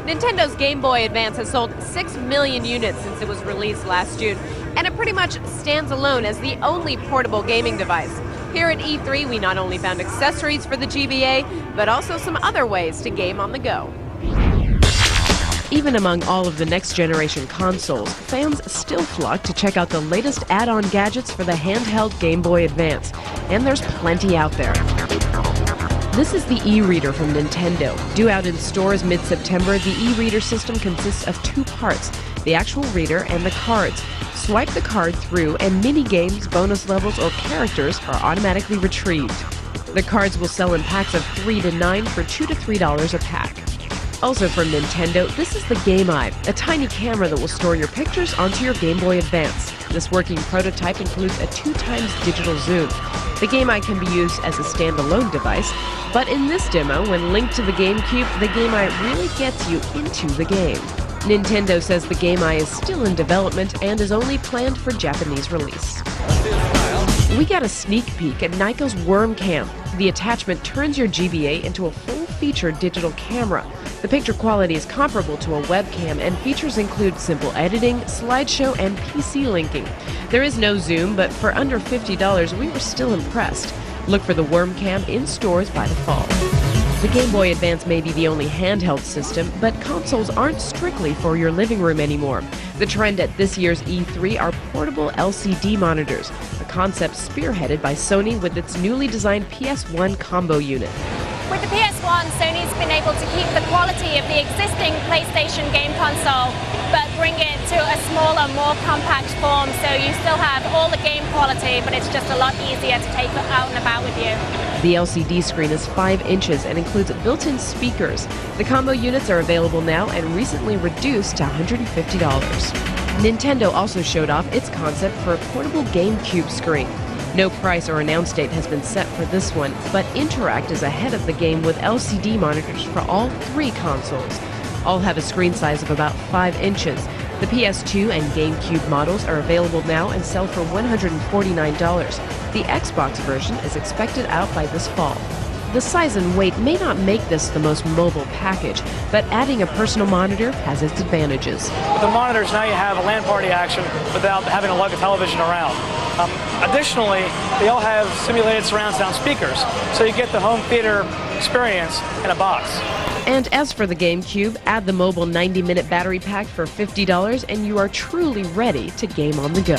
Nintendo's Game Boy Advance has sold 6 million units since it was released last June, and it pretty much stands alone as the only portable gaming device. Here at E3, we not only found accessories for the GBA, but also some other ways to game on the go. Even among all of the next-generation consoles, fans still flock to check out the latest add-on gadgets for the handheld Game Boy Advance, and there's plenty out there. This is the e-reader from Nintendo. Due out in stores mid-September, the e-reader system consists of two parts, the actual reader and the cards. Swipe the card through and mini-games, bonus levels, or characters are automatically retrieved. The cards will sell in packs of 3 to 9 for $2 to $3 a pack. Also from Nintendo, this is the Game Eye, a tiny camera that will store your pictures onto your Game Boy Advance. This working prototype includes a 2x digital zoom. The Game Eye can be used as a standalone device, but in this demo, when linked to the GameCube, the Game Eye really gets you into the game. Nintendo says the Game Eye is still in development and is only planned for Japanese release. We got a sneak peek at Nyko's Worm Cam. The attachment turns your GBA into a full-featured digital camera. The picture quality is comparable to a webcam, and features include simple editing, slideshow, and PC linking. There is no zoom, but for under $50, we were still impressed. Look for the Worm Cam in stores by the fall. The Game Boy Advance may be the only handheld system, but consoles aren't strictly for your living room anymore. The trend at this year's E3 are portable LCD monitors, a concept spearheaded by Sony with its newly designed PS1 combo unit. With the PS1, Sony's been able to keep the quality of the existing PlayStation game console, but bring it to a smaller, more compact form, so you still have all the game quality, but it's just a lot easier to take out and about with you. The LCD screen is 5 inches and includes built-in speakers. The combo units are available now and recently reduced to $150. Nintendo also showed off its concept for a portable GameCube screen. No price or announce date has been set for this one, but Interact is ahead of the game with LCD monitors for all 3 consoles. All have a screen size of about 5 inches. The PS2 and GameCube models are available now and sell for $149. The Xbox version is expected out by this fall. The size and weight may not make this the most mobile package, but adding a personal monitor has its advantages. With the monitors, now you have a LAN party action without having to lug a television around. Additionally, they all have simulated surround sound speakers, so you get the home theater experience in a box. And as for the GameCube, add the mobile 90-minute battery pack for $50 and you are truly ready to game on the go.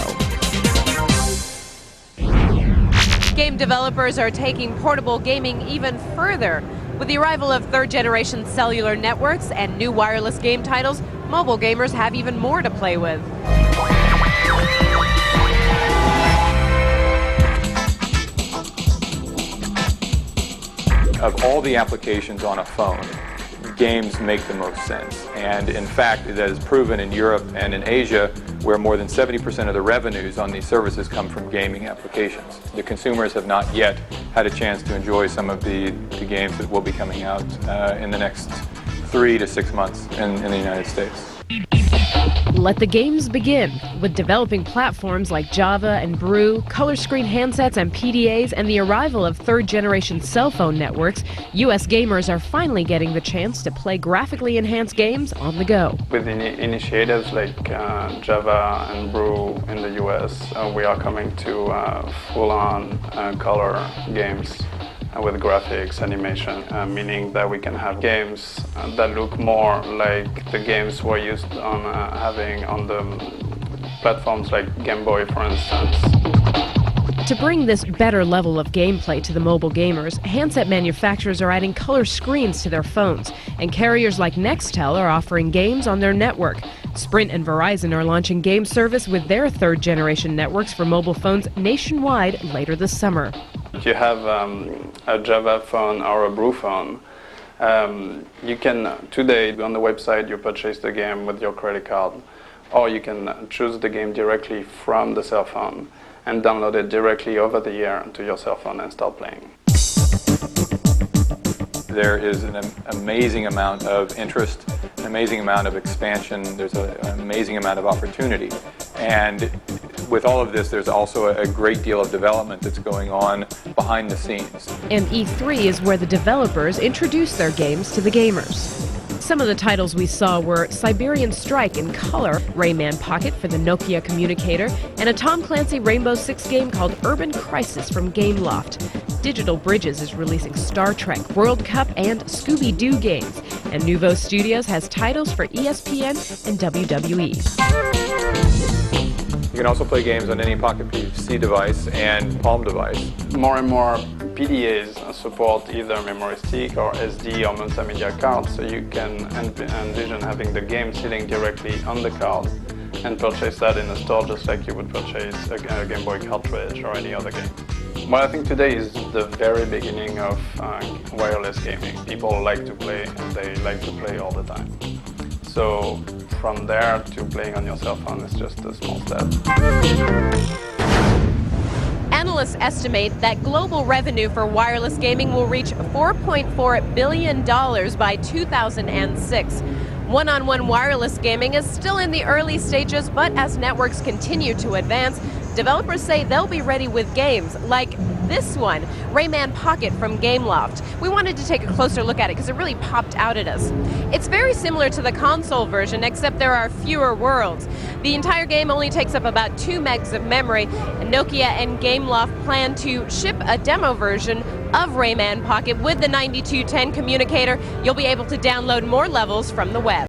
Game developers are taking portable gaming even further. With the arrival of third-generation cellular networks and new wireless game titles, mobile gamers have even more to play with. Of all the applications on a phone, games make the most sense. And in fact, that is proven in Europe and in Asia, where more than 70% of the revenues on these services come from gaming applications. The consumers have not yet had a chance to enjoy some of the games that will be coming out in the next 3 to 6 months in the United States. Let the games begin. With developing platforms like Java and Brew, color screen handsets and PDAs, and the arrival of third-generation cell phone networks, U.S. gamers are finally getting the chance to play graphically enhanced games on the go. With initiatives like Java and Brew in the U.S., we are coming to full-on color games with graphics, animation, meaning that we can have games that look more like the games we're used on having on the platforms like Game Boy, for instance. To bring this better level of gameplay to the mobile gamers, handset manufacturers are adding color screens to their phones, and carriers like Nextel are offering games on their network. Sprint and Verizon are launching game service with their third-generation networks for mobile phones nationwide later this summer. If you have a Java phone or a Brew phone, you can, today on the website, you purchase the game with your credit card, or you can choose the game directly from the cell phone and download it directly over the air to your cell phone and start playing. There is an amazing amount of interest, an amazing amount of expansion, there's an amazing amount of opportunity. And with all of this, there's also a great deal of development that's going on behind the scenes. And E3 is where the developers introduce their games to the gamers. Some of the titles we saw were Siberian Strike in color, Rayman Pocket for the Nokia Communicator, and a Tom Clancy Rainbow Six game called Urban Crisis from Gameloft. Digital Bridges is releasing Star Trek, World Cup, and Scooby-Doo games. And Nuvo Studios has titles for ESPN and WWE. You can also play games on any Pocket PC device and Palm device. More and more PDAs support either memory stick or SD or multimedia cards, so you can envision having the game sitting directly on the card and purchase that in a store just like you would purchase a Game Boy cartridge or any other game. Well, I think today is the very beginning of wireless gaming. People like to play, and they like to play all the time. So from there to playing on your cell phone is just a small step. Analysts estimate that global revenue for wireless gaming will reach $4.4 billion by 2006. One-on-one wireless gaming is still in the early stages, but as networks continue to advance, developers say they'll be ready with games like this one, Rayman Pocket from Gameloft. We wanted to take a closer look at it because it really popped out at us. It's very similar to the console version, except there are fewer worlds. The entire game only takes up about 2 megs of memory, and Nokia and Gameloft plan to ship a demo version of Rayman Pocket with the 9210 communicator. You'll be able to download more levels from the web.